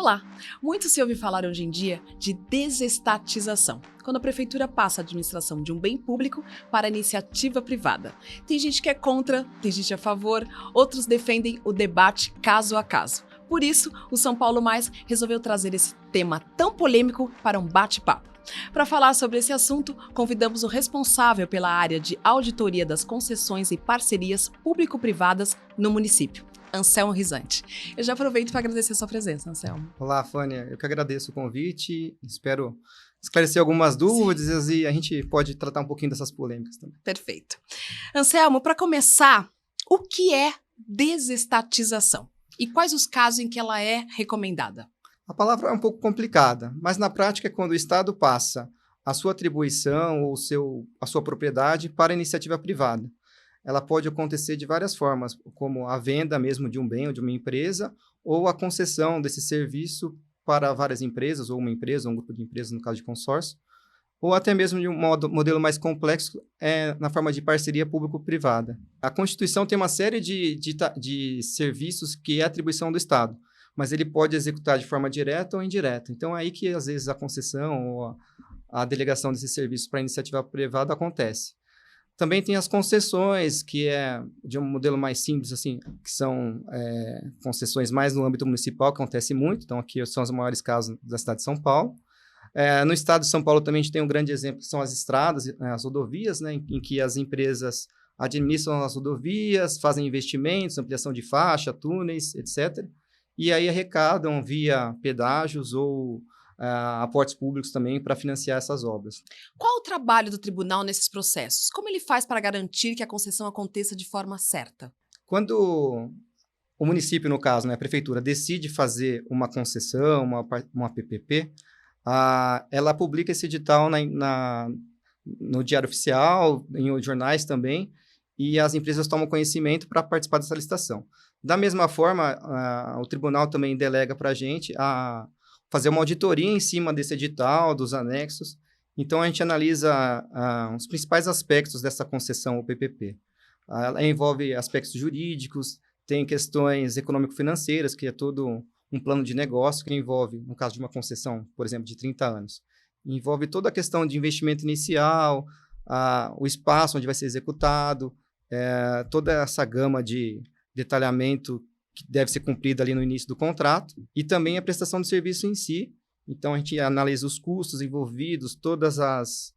Olá! Muito se ouve falar hoje em dia de desestatização, quando a prefeitura passa a administração de um bem público para a iniciativa privada. Tem gente que é contra, tem gente a favor, outros defendem o debate caso a caso. Por isso, o São Paulo Mais resolveu trazer esse tema tão polêmico para um bate-papo. Para falar sobre esse assunto, convidamos o responsável pela área de auditoria das concessões e parcerias público-privadas no município, Anselmo Rizante. Eu já aproveito para agradecer a sua presença, Anselmo. Olá, Fânia. Eu que agradeço o convite. Espero esclarecer algumas dúvidas. Sim. E a gente pode tratar um pouquinho dessas polêmicas também. Perfeito. Anselmo, para começar, o que é desestatização? E quais os casos em que ela é recomendada? A palavra é um pouco complicada, mas na prática é quando o Estado passa a sua atribuição ou a sua propriedade para a iniciativa privada. Ela pode acontecer de várias formas, como a venda mesmo de um bem ou de uma empresa, ou a concessão desse serviço para várias empresas, ou uma empresa, ou um grupo de empresas, no caso de consórcio, ou até mesmo de um modelo mais complexo, na forma de parceria público-privada. A Constituição tem uma série de serviços que é atribuição do Estado, mas ele pode executar de forma direta ou indireta. Então, é aí que, às vezes, a concessão ou a delegação desses serviços para a iniciativa privada acontece. Também tem as concessões, que é de um modelo mais simples, assim, que são concessões mais no âmbito municipal, que acontece muito. Então, aqui são os maiores casos da cidade de São Paulo. No estado de São Paulo também a gente tem um grande exemplo, que são as estradas, as rodovias, né, em que as empresas administram as rodovias, fazem investimentos, ampliação de faixa, túneis, etc. E aí arrecadam via pedágios ou aportes públicos também para financiar essas obras. Qual o trabalho do tribunal nesses processos? Como ele faz para garantir que a concessão aconteça de forma certa? Quando o município, no caso, né, a prefeitura, decide fazer uma concessão, uma PPP, ela publica esse edital no Diário Oficial, em jornais também, e as empresas tomam conhecimento para participar dessa licitação. Da mesma forma, o tribunal também delega para a gente fazer uma auditoria em cima desse edital, dos anexos. Então, a gente analisa os principais aspectos dessa concessão ou PPP. Ela envolve aspectos jurídicos, tem questões econômico-financeiras, que é todo um plano de negócio que envolve, no caso de uma concessão, por exemplo, de 30 anos. Envolve toda a questão de investimento inicial, o espaço onde vai ser executado, toda essa gama de detalhamento que deve ser cumprida ali no início do contrato, e também a prestação de serviço em si. Então, a gente analisa os custos envolvidos, todas as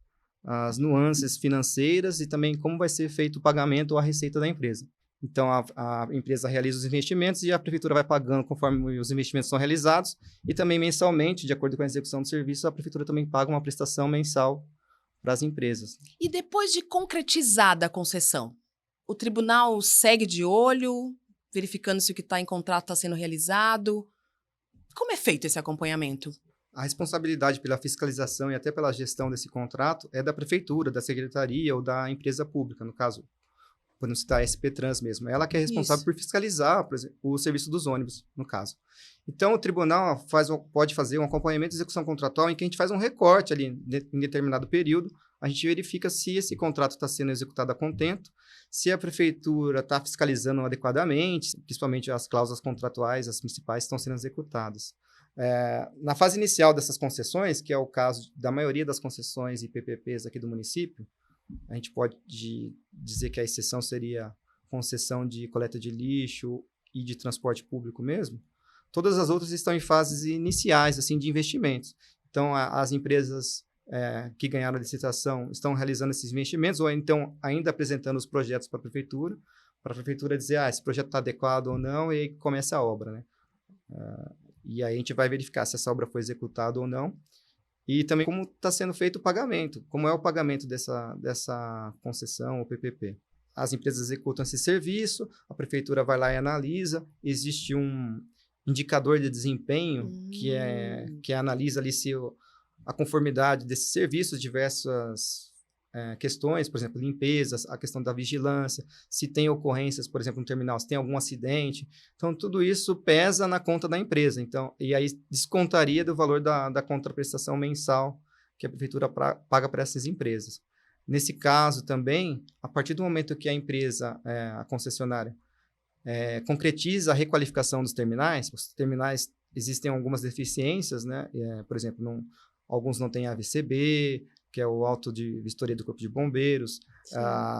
nuances financeiras e também como vai ser feito o pagamento ou a receita da empresa. Então, a empresa realiza os investimentos e a prefeitura vai pagando conforme os investimentos são realizados, e também mensalmente, de acordo com a execução do serviço, a prefeitura também paga uma prestação mensal para as empresas. E depois de concretizada a concessão, o tribunal segue de olho, verificando se o que está em contrato está sendo realizado? Como é feito esse acompanhamento? A responsabilidade pela fiscalização e até pela gestão desse contrato é da prefeitura, da secretaria ou da empresa pública, no caso, podemos citar a SP Trans mesmo. Ela que é responsável por fiscalizar, por exemplo, o serviço dos ônibus, no caso. Então, o tribunal pode fazer um acompanhamento de execução contratual em que a gente faz um recorte ali em determinado período, a gente verifica se esse contrato está sendo executado a contento, se a prefeitura está fiscalizando adequadamente, principalmente as cláusulas contratuais, as principais, estão sendo executadas. Na fase inicial dessas concessões, que é o caso da maioria das concessões e PPPs aqui do município, a gente pode dizer que a exceção seria concessão de coleta de lixo e de transporte público mesmo. Todas as outras estão em fases iniciais assim, de investimentos. Então, as empresas que ganharam a licitação estão realizando esses investimentos ou então ainda apresentando os projetos para a prefeitura dizer esse projeto está adequado ou não, e aí começa a obra, né? E aí a gente vai verificar se essa obra foi executada ou não. E também como está sendo feito o pagamento, como é o pagamento dessa concessão ou PPP. As empresas executam esse serviço, a prefeitura vai lá e analisa, existe um indicador de desempenho que analisa ali se a conformidade desses serviços, diversas questões, por exemplo, limpezas, a questão da vigilância, se tem ocorrências, por exemplo, no terminal, se tem algum acidente. Então, tudo isso pesa na conta da empresa. Então, e aí descontaria do valor da contraprestação mensal que a prefeitura paga para essas empresas. Nesse caso também, a partir do momento que a empresa, a concessionária, concretiza a requalificação dos terminais. Os terminais existem algumas deficiências, né? Por exemplo, alguns não têm AVCB, que é o auto de vistoria do Corpo de Bombeiros,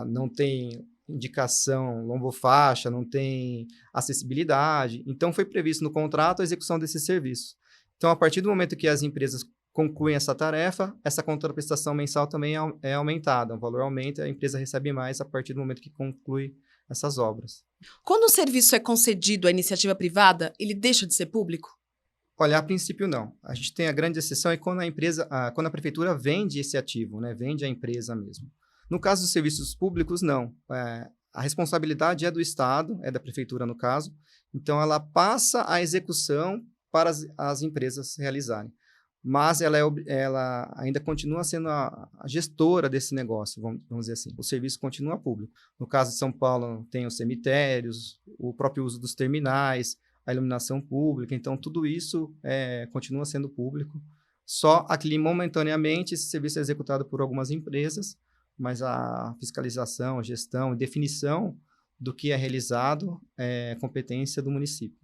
não tem indicação lombofaixa, não tem acessibilidade. Então, foi previsto no contrato a execução desses serviços. Então, a partir do momento que as empresas concluem essa tarefa, essa contraprestação mensal também é aumentada. O valor aumenta, a empresa recebe mais a partir do momento que conclui essas obras. Quando um serviço é concedido à iniciativa privada, ele deixa de ser público? Olha, a princípio não. A gente tem a grande exceção é quando quando a prefeitura vende esse ativo, né? Vende a empresa mesmo. No caso dos serviços públicos, não. A responsabilidade é do Estado, é da prefeitura no caso. Então, ela passa a execução para as empresas realizarem. Mas ela ainda continua sendo a gestora desse negócio, vamos dizer assim. O serviço continua público. No caso de São Paulo, tem os cemitérios, o próprio uso dos terminais, a iluminação pública. Então, tudo isso continua sendo público. Só aqui, momentaneamente, esse serviço é executado por algumas empresas, mas a fiscalização, a gestão e definição do que é realizado é competência do município.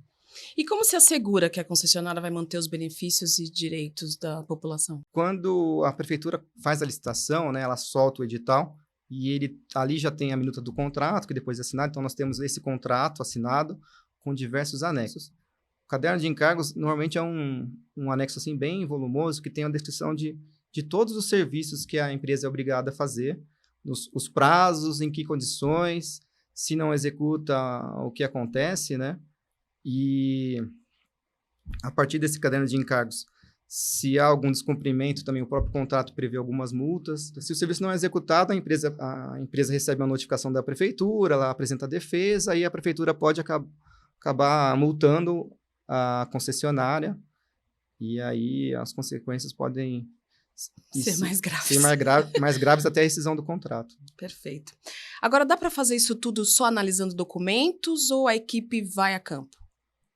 E como se assegura que a concessionária vai manter os benefícios e direitos da população? Quando a prefeitura faz a licitação, né, ela solta o edital e ali já tem a minuta do contrato, que depois é assinado. Então, nós temos esse contrato assinado com diversos anexos. O caderno de encargos normalmente é um anexo assim, bem volumoso, que tem a descrição de todos os serviços que a empresa é obrigada a fazer, os prazos, em que condições, se não executa, o que acontece, né? E a partir desse caderno de encargos, se há algum descumprimento, também o próprio contrato prevê algumas multas. Se o serviço não é executado, a empresa recebe uma notificação da prefeitura, ela apresenta a defesa, e a prefeitura pode acabar multando a concessionária, e aí as consequências podem ser mais graves. Ser mais graves até a rescisão do contrato. Perfeito. Agora, dá para fazer isso tudo só analisando documentos ou a equipe vai a campo?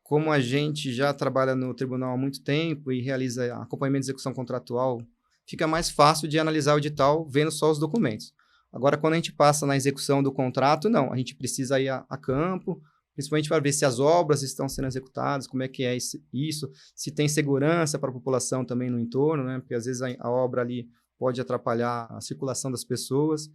Como a gente já trabalha no tribunal há muito tempo e realiza acompanhamento de execução contratual, fica mais fácil de analisar o edital vendo só os documentos. Agora, quando a gente passa na execução do contrato, não. A gente precisa ir a campo, principalmente para ver se as obras estão sendo executadas, como é que é isso, se tem segurança para a população também no entorno, né? Porque às vezes a obra ali pode atrapalhar a circulação das pessoas.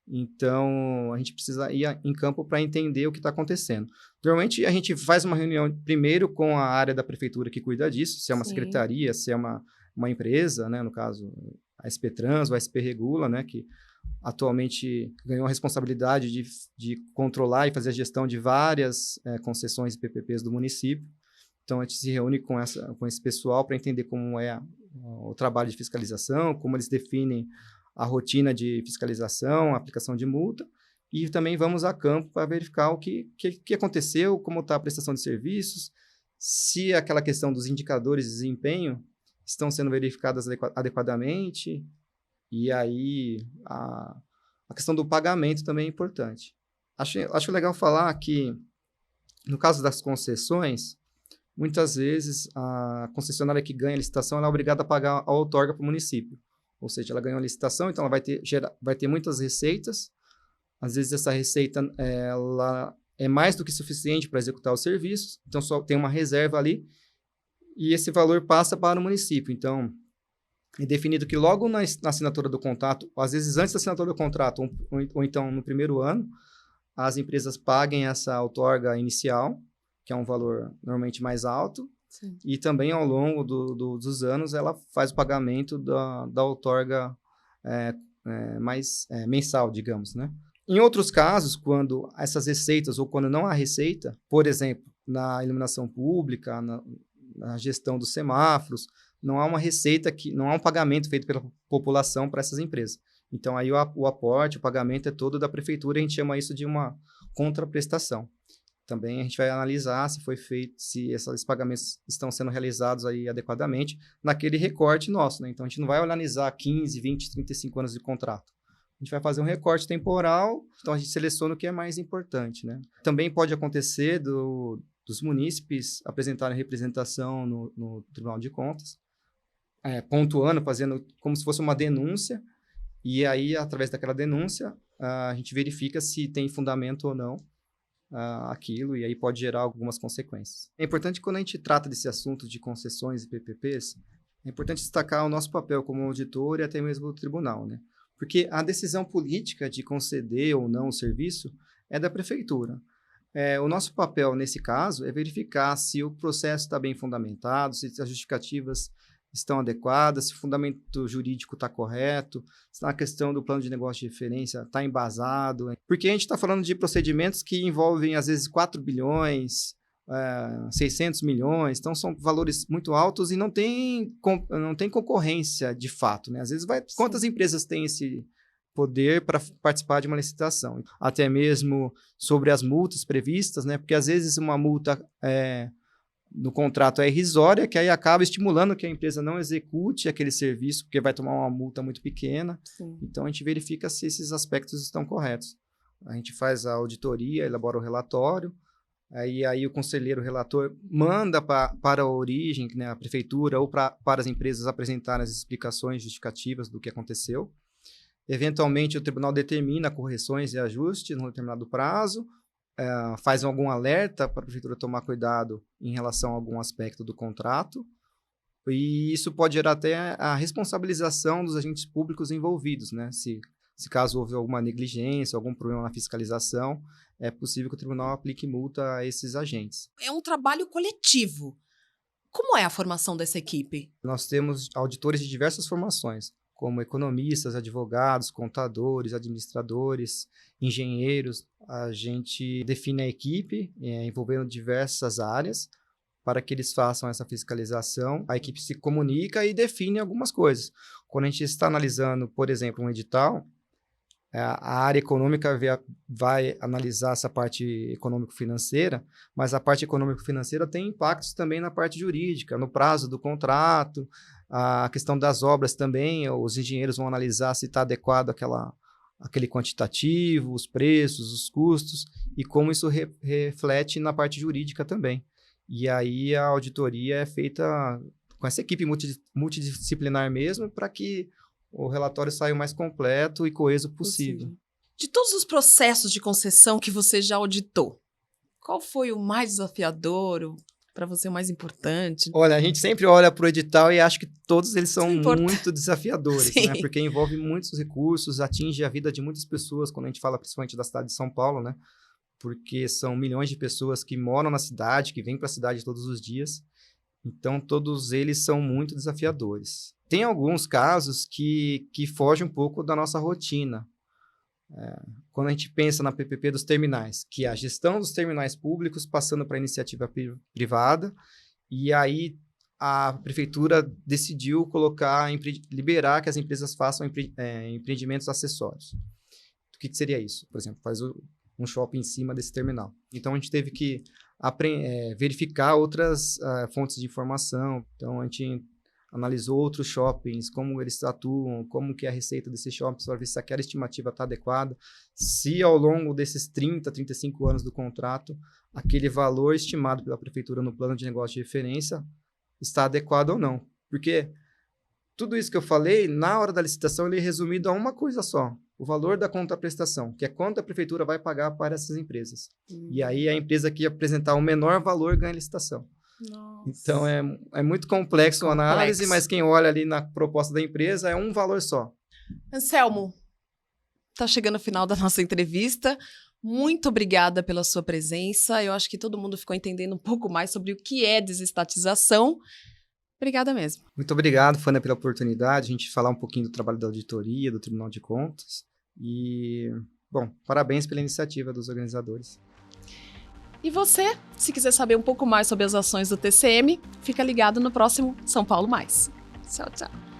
Então, a gente precisa ir em campo para entender o que está acontecendo. Normalmente, a gente faz uma reunião primeiro com a área da prefeitura que cuida disso, se é uma secretaria, se é uma empresa, né? No caso, a SP Trans ou a SP Regula, né? Que atualmente ganhou a responsabilidade de controlar e fazer a gestão de várias concessões e PPPs do município. Então, a gente se reúne com esse pessoal para entender como é o trabalho de fiscalização, como eles definem a rotina de fiscalização, a aplicação de multa, e também vamos a campo para verificar o que aconteceu, como está a prestação de serviços, se aquela questão dos indicadores de desempenho estão sendo verificadas adequadamente, e aí a questão do pagamento também é importante. Acho legal falar que, no caso das concessões, muitas vezes a concessionária que ganha a licitação ela é obrigada a pagar a outorga para o município. Ou seja, ela ganhou a licitação, então ela vai ter muitas receitas. Às vezes essa receita ela é mais do que suficiente para executar os serviços, então só tem uma reserva ali, e esse valor passa para o município. Então, é definido que logo na assinatura do contrato, às vezes antes da assinatura do contrato, ou então no primeiro ano, as empresas paguem essa outorga inicial, que é um valor normalmente mais alto. Sim. E também, ao longo dos anos, ela faz o pagamento da outorga mais mensal, digamos, né? Em outros casos, quando essas receitas, ou quando não há receita, por exemplo, na iluminação pública, na gestão dos semáforos, não há uma receita, não há um pagamento feito pela população para essas empresas. Então, aí o aporte, o pagamento é todo da prefeitura, a gente chama isso de uma contraprestação. Também a gente vai analisar se foi feito, se esses pagamentos estão sendo realizados aí adequadamente naquele recorte nosso, né? Então, a gente não vai analisar 15, 20, 35 anos de contrato. A gente vai fazer um recorte temporal, então a gente seleciona o que é mais importante, né? Também pode acontecer dos munícipes apresentarem representação no Tribunal de Contas, pontuando, fazendo como se fosse uma denúncia, e aí, através daquela denúncia, a gente verifica se tem fundamento ou não aquilo, e aí pode gerar algumas consequências. É importante, quando a gente trata desse assunto de concessões e PPPs, é importante destacar o nosso papel como auditor e até mesmo o tribunal, né? Porque a decisão política de conceder ou não o serviço é da prefeitura. O nosso papel, nesse caso, é verificar se o processo está bem fundamentado, se as justificativas estão adequadas, se o fundamento jurídico está correto, se a questão do plano de negócio de referência está embasado. Porque a gente está falando de procedimentos que envolvem, às vezes, 4 bilhões, 600 milhões, então são valores muito altos e não tem concorrência de fato, né? Às vezes, quantas empresas têm esse poder para participar de uma licitação? Até mesmo sobre as multas previstas, né? Porque às vezes uma multa no contrato é irrisória, que aí acaba estimulando que a empresa não execute aquele serviço, porque vai tomar uma multa muito pequena. Sim. Então, a gente verifica se esses aspectos estão corretos. A gente faz a auditoria, elabora o relatório, aí o conselheiro relator manda para a origem, né, a prefeitura, ou para as empresas apresentarem as explicações justificativas do que aconteceu. Eventualmente, o tribunal determina correções e ajustes num determinado prazo, faz algum alerta para a prefeitura tomar cuidado em relação a algum aspecto do contrato, e isso pode gerar até a responsabilização dos agentes públicos envolvidos, né? Se caso houve alguma negligência, algum problema na fiscalização, é possível que o tribunal aplique multa a esses agentes. É um trabalho coletivo. Como é a formação dessa equipe? Nós temos auditores de diversas formações, como economistas, advogados, contadores, administradores, engenheiros. A gente define a equipe envolvendo diversas áreas para que eles façam essa fiscalização. A equipe se comunica e define algumas coisas. Quando a gente está analisando, por exemplo, um edital, a área econômica vai analisar essa parte econômico-financeira, mas a parte econômico-financeira tem impactos também na parte jurídica, no prazo do contrato, a questão das obras também. Os engenheiros vão analisar se está adequado aquele quantitativo, os preços, os custos, e como isso reflete na parte jurídica também. E aí a auditoria é feita com essa equipe multidisciplinar mesmo, para que o relatório saia o mais completo e coeso possível. De todos os processos de concessão que você já auditou, qual foi o mais desafiador, para você o mais importante? Olha, a gente sempre olha para o edital e acha que todos eles são muito desafiadores, né? Porque envolve muitos recursos, atinge a vida de muitas pessoas, quando a gente fala principalmente da cidade de São Paulo, né? Porque são milhões de pessoas que moram na cidade, que vêm para a cidade todos os dias. Então, todos eles são muito desafiadores. Tem alguns casos que fogem um pouco da nossa rotina. Quando a gente pensa na PPP dos terminais, que é a gestão dos terminais públicos passando para a iniciativa privada, e aí a prefeitura decidiu liberar que as empresas façam empreendimentos acessórios. O que seria isso? Por exemplo, faz um shopping em cima desse terminal. Então, a gente teve que verificar outras fontes de informação. Então, a gente analisou outros shoppings, como eles atuam, como que é a receita desses shoppings, para ver se aquela estimativa está adequada, se ao longo desses 30, 35 anos do contrato, aquele valor estimado pela prefeitura no plano de negócio de referência está adequado ou não. Porque tudo isso que eu falei, na hora da licitação, ele é resumido a uma coisa só: o valor da contraprestação, que é quanto a prefeitura vai pagar para essas empresas. E aí a empresa que apresentar o menor valor ganha a licitação. Nossa. Então, é muito complexo a análise, mas quem olha ali na proposta da empresa é um valor só. Anselmo, está chegando o final da nossa entrevista. Muito obrigada pela sua presença. Eu acho que todo mundo ficou entendendo um pouco mais sobre o que é desestatização. Obrigada mesmo. Muito obrigado, Fânia, pela oportunidade de a gente falar um pouquinho do trabalho da auditoria, do Tribunal de Contas. E, bom, parabéns pela iniciativa dos organizadores. E você, se quiser saber um pouco mais sobre as ações do TCM, fica ligado no próximo São Paulo Mais. Tchau, tchau.